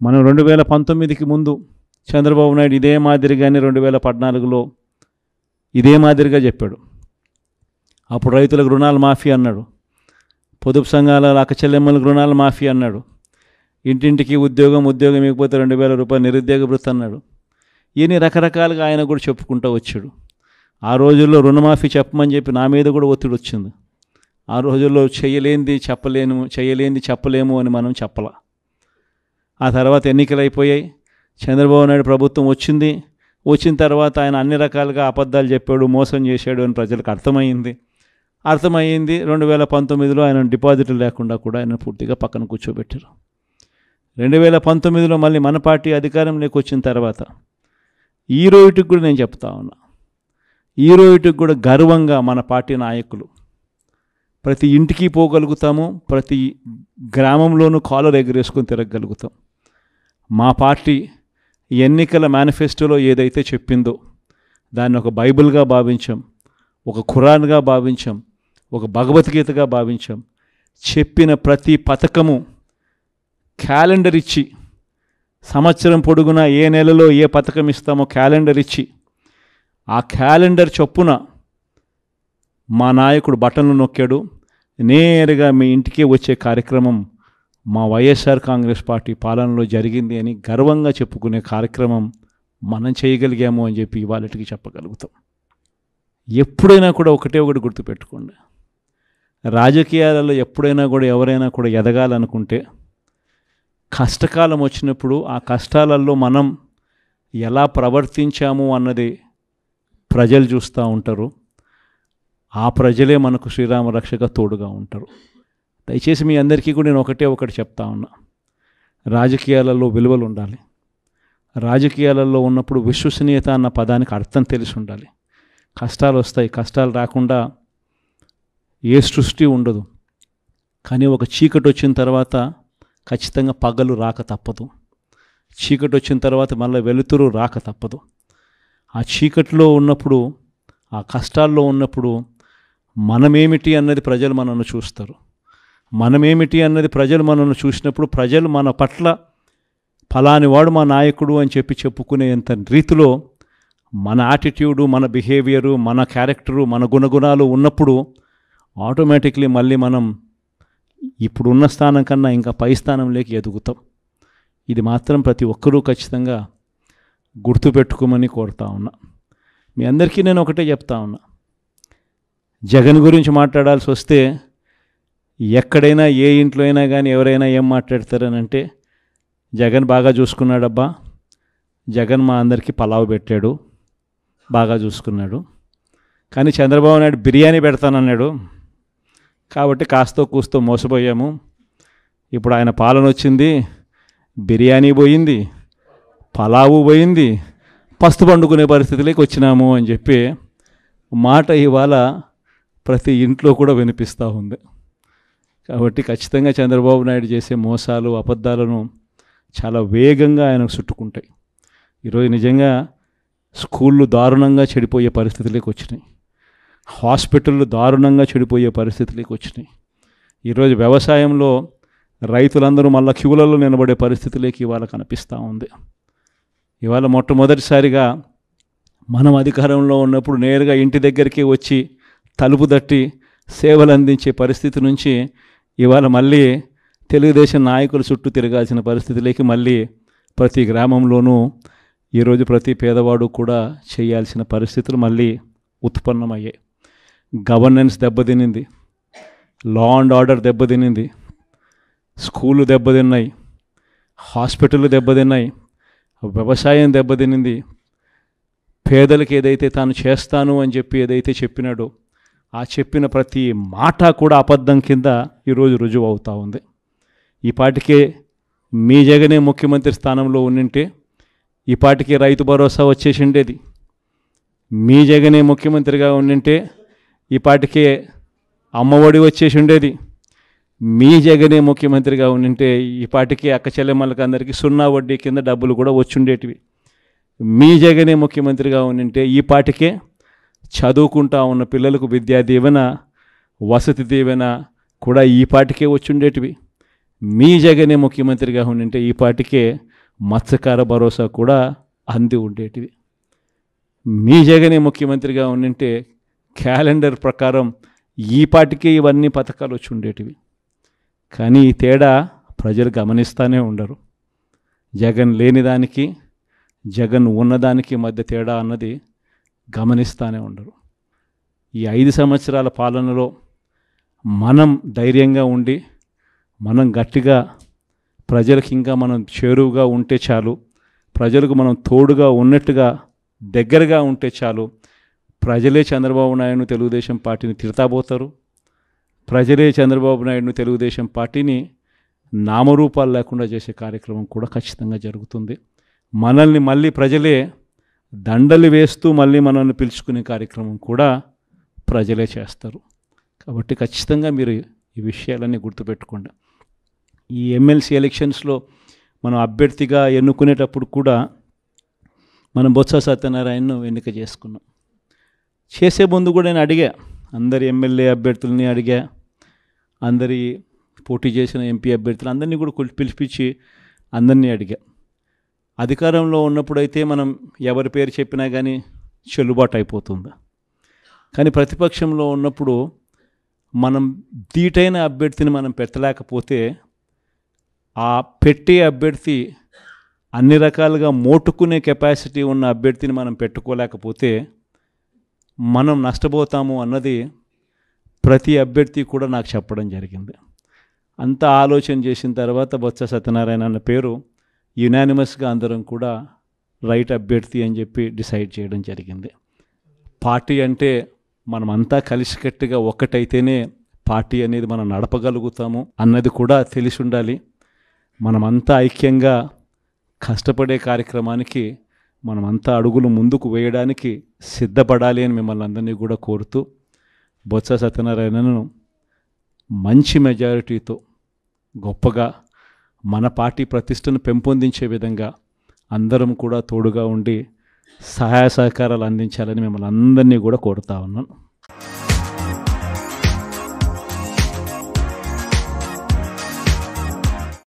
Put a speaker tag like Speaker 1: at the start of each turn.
Speaker 1: మనం 2019కి ముందు చంద్రబాబు నాయుడు ఇదే మాదిరిగానే 2014లో ఇదే మాదిరిగా చెప్పాడు. అప్పుడు రైతులకు రుణాలు మాఫీ అన్నాడు, పొదుపు సంఘాల అక్కచెల్లెమ్మలకు రుణాలు మాఫీ అన్నాడు, ఇంటింటికి ఉద్యోగం ఇవ్వకపోతే 2000 రూపాయలు నిరుద్యోగ భృతి అన్నాడు. ఇన్ని రకరకాలుగా ఆయన కూడా చెప్పుకుంటూ వచ్చాడు. ఆ రోజుల్లో రుణమాఫీ చెప్పమని చెప్పి నా మీద కూడా ఒత్తిడి వచ్చింది. ఆ రోజుల్లో చేయలేంది చెప్పలేము అని మనం చెప్పలా. ఆ తర్వాత ఎన్నికలు అయిపోయాయి, చంద్రబాబు నాయుడు ప్రభుత్వం వచ్చిన తర్వాత ఆయన అన్ని రకాలుగా అబద్ధాలు చెప్పాడు, మోసం చేశాడు అని ప్రజలకు అర్థమైంది. 2019లో ఆయన డిపాజిట్లు లేకుండా కూడా ఆయన పూర్తిగా పక్కన కూర్చోబెట్టారు. 2019లో మళ్ళీ మన పార్టీ అధికారంలోకి వచ్చిన తర్వాత ఈ రోజుకి కూడా నేను చెప్తా ఉన్నా, ఈ రోజుకి కూడా గర్వంగా మన పార్టీ నాయకులు ప్రతి ఇంటికి పోగలుగుతాము, ప్రతి గ్రామంలోనూ కాలర్ ఎగరేసుకొని తిరగగలుగుతాం. మా పార్టీ ఎన్నికల మేనిఫెస్టోలో ఏదైతే చెప్పిందో దాన్ని ఒక బైబిల్గా భావించాం, ఒక ఖురాన్గా భావించాం, ఒక భగవద్గీతగా భావించాం. చెప్పిన ప్రతి పథకము క్యాలెండర్ ఇచ్చి, సంవత్సరం పొడుగునా ఏ నెలలో ఏ పథకం ఇస్తామో క్యాలెండర్ ఇచ్చి, ఆ క్యాలెండర్ చొప్పున మా నాయకుడు బటన్లు నొక్కాడు. నేరుగా మీ ఇంటికే వచ్చే కార్యక్రమం మా వైఎస్ఆర్ కాంగ్రెస్ పార్టీ పాలనలో జరిగింది అని గర్వంగా చెప్పుకునే కార్యక్రమం మనం చేయగలిగాము అని చెప్పి ఇవాళకి చెప్పగలుగుతాం. ఎప్పుడైనా కూడా ఒకటి గుర్తుపెట్టుకోండి, రాజకీయాలలో ఎప్పుడైనా కూడా ఎవరైనా కూడా ఎదగాలనుకుంటే కష్టకాలం వచ్చినప్పుడు ఆ కష్టాలలో మనం ఎలా ప్రవర్తించాము అన్నది ప్రజలు చూస్తూ ఉంటారు. ఆ ప్రజలే మనకు శ్రీరామ రక్షగా తోడుగా ఉంటారు. దయచేసి మీ అందరికీ కూడా నేను ఒకటి చెప్తా ఉన్నా, రాజకీయాలలో విలువలు ఉండాలి. రాజకీయాలలో ఉన్నప్పుడు విశ్వసనీయత అన్న పదానికి అర్థం తెలిసి ఉండాలి. కష్టాలు వస్తాయి, కష్టాలు రాకుండా ఏ సృష్టి ఉండదు. కానీ ఒక చీకటి వచ్చిన తర్వాత ఖచ్చితంగా పగలు రాక తప్పదు. చీకటి వచ్చిన తర్వాత మళ్ళీ వెలుతురు రాక తప్పదు. ఆ చీకటిలో ఉన్నప్పుడు, ఆ కష్టాల్లో ఉన్నప్పుడు మనమేమిటి అన్నది ప్రజలు మనల్ని చూస్తారు. మనమేమిటి అన్నది ప్రజలు మనల్ని చూసినప్పుడు ప్రజలు మన పట్ల ఫలాని వాడు మా నాయకుడు అని చెప్పుకునేంత రీతిలో మన యాటిట్యూడు, మన బిహేవియరు, మన క్యారెక్టరు, మన గుణగుణాలు ఉన్నప్పుడు ఆటోమేటిక్లీ మళ్ళీ మనం ఇప్పుడున్న స్థానం కన్నా ఇంకా పై స్థానంలోకి ఎదుగుతాం. ఇది మాత్రం ప్రతి ఒక్కరూ ఖచ్చితంగా గుర్తుపెట్టుకోమని కోరుతా ఉన్నా. మీ అందరికీ నేను ఒకటే చెప్తా ఉన్నా, జగన్ గురించి మాట్లాడాల్సి వస్తే ఎక్కడైనా ఏ ఇంట్లో అయినా కానీ ఎవరైనా ఏం మాట్లాడతారనంటే, జగన్ బాగా చూసుకున్నాడబ్బా, జగన్ మా అందరికీ పలావ్ పెట్టాడు, బాగా చూసుకున్నాడు. కానీ చంద్రబాబు నాయుడు బిర్యానీ పెడతానన్నాడు కాబట్టి కాస్తో కూస్తో మోసపోయాము. ఇప్పుడు ఆయన పాలన వచ్చింది, బిర్యానీ పోయింది, పలావు పోయింది, పస్తు పండుకునే పరిస్థితిలోకి వచ్చినాము అని చెప్పి మాట ఇవాళ ప్రతి ఇంట్లో కూడా వినిపిస్తూ ఉంది. కాబట్టి ఖచ్చితంగా చంద్రబాబు నాయుడు చేసే మోసాలు, అబద్ధాలను చాలా వేగంగా ఆయనకు చుట్టుకుంటాయి. ఈరోజు నిజంగా స్కూళ్ళు దారుణంగా చెడిపోయే పరిస్థితులకు వచ్చినాయి, హాస్పిటళ్ళు దారుణంగా చెడిపోయే పరిస్థితులకు వచ్చినాయి. ఈరోజు వ్యవసాయంలో రైతులందరూ మళ్ళీ క్యూలలో నిలబడే పరిస్థితులకి ఇవాళ కనిపిస్తూ ఉంది. ఇవాళ మొట్టమొదటిసారిగా మనం అధికారంలో ఉన్నప్పుడు నేరుగా ఇంటి దగ్గరికి వచ్చి తలుపు తట్టి సేవలు అందించే పరిస్థితి నుంచి ఇవాళ మళ్ళీ తెలుగుదేశం నాయకుల చుట్టూ తిరగాల్సిన పరిస్థితులకి మళ్ళీ ప్రతి గ్రామంలోనూ ఈరోజు ప్రతి పేదవాడు కూడా చేయాల్సిన పరిస్థితులు మళ్ళీ ఉత్పన్నమయ్యాయి. గవర్నెన్స్ దెబ్బతినింది, లా అండ్ ఆర్డర్ దెబ్బతినింది, స్కూళ్ళు దెబ్బతిన్నాయి, హాస్పిటళ్ళు దెబ్బతిన్నాయి, వ్యవసాయం దెబ్బతినింది. పేదలకు ఏదైతే తాను చేస్తాను అని చెప్పి ఏదైతే చెప్పినాడో ఆ చెప్పిన ప్రతి మాట కూడా అబద్ధం కింద ఈరోజు రుజువు అవుతూ ఉంది. ఈ పాటికే మీ జగనే ముఖ్యమంత్రి స్థానంలో ఉండింటే ఈ పాటికి రైతు భరోసా వచ్చేసి ఉండేది. మీ జగనే ముఖ్యమంత్రిగా ఉండింటే ఈ పాటికే అమ్మఒడి వచ్చేసి ఉండేది. మీ జగనే ముఖ్యమంత్రిగా ఉండింటే ఈ పాటికి అక్క చెల్లెమ్మలకి అందరికీ 0 వడ్డీ కింద డబ్బులు కూడా వచ్చుండేటివి. మీ జగనే ముఖ్యమంత్రిగా ఉండింటే ఈ పాటికే చదువుకుంటా ఉన్న పిల్లలకు విద్యా దీవెన, వసతి దీవెన కూడా ఈ పాటికే వచ్చుండేటివి. మీ జగనే ముఖ్యమంత్రిగా ఉండింటే ఈ పాటికే మత్స్యకార భరోసా కూడా అంది ఉండేటిది. మీ జగనే ముఖ్యమంత్రిగా ఉండింటే క్యాలెండర్ ప్రకారం ఈ పాటికే ఇవన్నీ పథకాలు వచ్చి ఉండేటివి. కానీ ఈ తేడా ప్రజలు గమనిస్తూనే ఉండరు. జగన్ లేనిదానికి జగన్ ఉన్నదానికి మధ్య తేడా అన్నది గమనిస్తూనే ఉండరు. ఈ 5 సంవత్సరాల పాలనలో మనం ధైర్యంగా ఉండి మనం గట్టిగా ప్రజలకు ఇంకా మనం చేరువుగా ఉంటే చాలు, ప్రజలకు మనం తోడుగా ఉన్నట్టుగా దగ్గరగా ఉంటే చాలు. ప్రజలే చంద్రబాబు నాయుడును తెలుగుదేశం పార్టీని తిడతాబోతారు. ప్రజలే చంద్రబాబు నాయుడును తెలుగుదేశం పార్టీని నామరూపాలు లేకుండా చేసే కార్యక్రమం కూడా ఖచ్చితంగా జరుగుతుంది. మనల్ని మళ్ళీ ప్రజలే దండలు వేస్తూ మళ్ళీ మనల్ని పిలుచుకునే కార్యక్రమం కూడా ప్రజలే చేస్తారు. కాబట్టి ఖచ్చితంగా మీరు ఈ విషయాలన్నీ గుర్తుపెట్టుకోండి. ఈ ఎమ్మెల్సీ ఎలక్షన్స్లో మనం అభ్యర్థిగా ఎన్నుకునేటప్పుడు కూడా మనం బొత్స సత్యనారాయణను ఎన్నిక చేసుకున్నాం. చేసే ముందు కూడా నేను అడిగా, అందరి ఎమ్మెల్యే అభ్యర్థులని అడిగా, అందరి పోటీ చేసిన ఎంపీ అభ్యర్థులు అందరినీ కూడా పిలిపించి అందరినీ అడిగా. అధికారంలో ఉన్నప్పుడైతే మనం ఎవరి పేరు చెప్పినా కానీ చెల్లుబాటు అయిపోతుంది. కానీ ప్రతిపక్షంలో ఉన్నప్పుడు మనం ధీటైన అభ్యర్థిని మనం పెట్టలేకపోతే ఆ పెట్టే అభ్యర్థి అన్ని రకాలుగా మోటుకునే కెపాసిటీ ఉన్న అభ్యర్థిని మనం పెట్టుకోలేకపోతే మనం నష్టపోతాము అన్నది ప్రతి అభ్యర్థి కూడా నాకు చెప్పడం జరిగింది. అంతా ఆలోచన చేసిన తర్వాత బొత్స సత్యనారాయణ అన్న పేరు యునానిమస్గా అందరం కూడా రైట్ అభ్యర్థి అని చెప్పి డిసైడ్ చేయడం జరిగింది. పార్టీ అంటే మనమంతా కలిసికట్టుగా ఒక్కటైతేనే పార్టీ అనేది మనం నడపగలుగుతాము అన్నది కూడా తెలిసి ఉండాలి. మనమంతా ఐక్యంగా కష్టపడే కార్యక్రమానికి మనమంతా అడుగులు ముందుకు వేయడానికి సిద్ధపడాలి అని మిమ్మల్ని అందరినీ కూడా కోరుతూ బొత్స సత్యనారాయణను మంచి మెజారిటీతో గొప్పగా మన పార్టీ ప్రతిష్టను పెంపొందించే విధంగా అందరం కూడా తోడుగా ఉండి సహాయ సహకారాలు అందించాలని మిమ్మల్ని అందరినీ కూడా కోరుతా ఉన్నాను.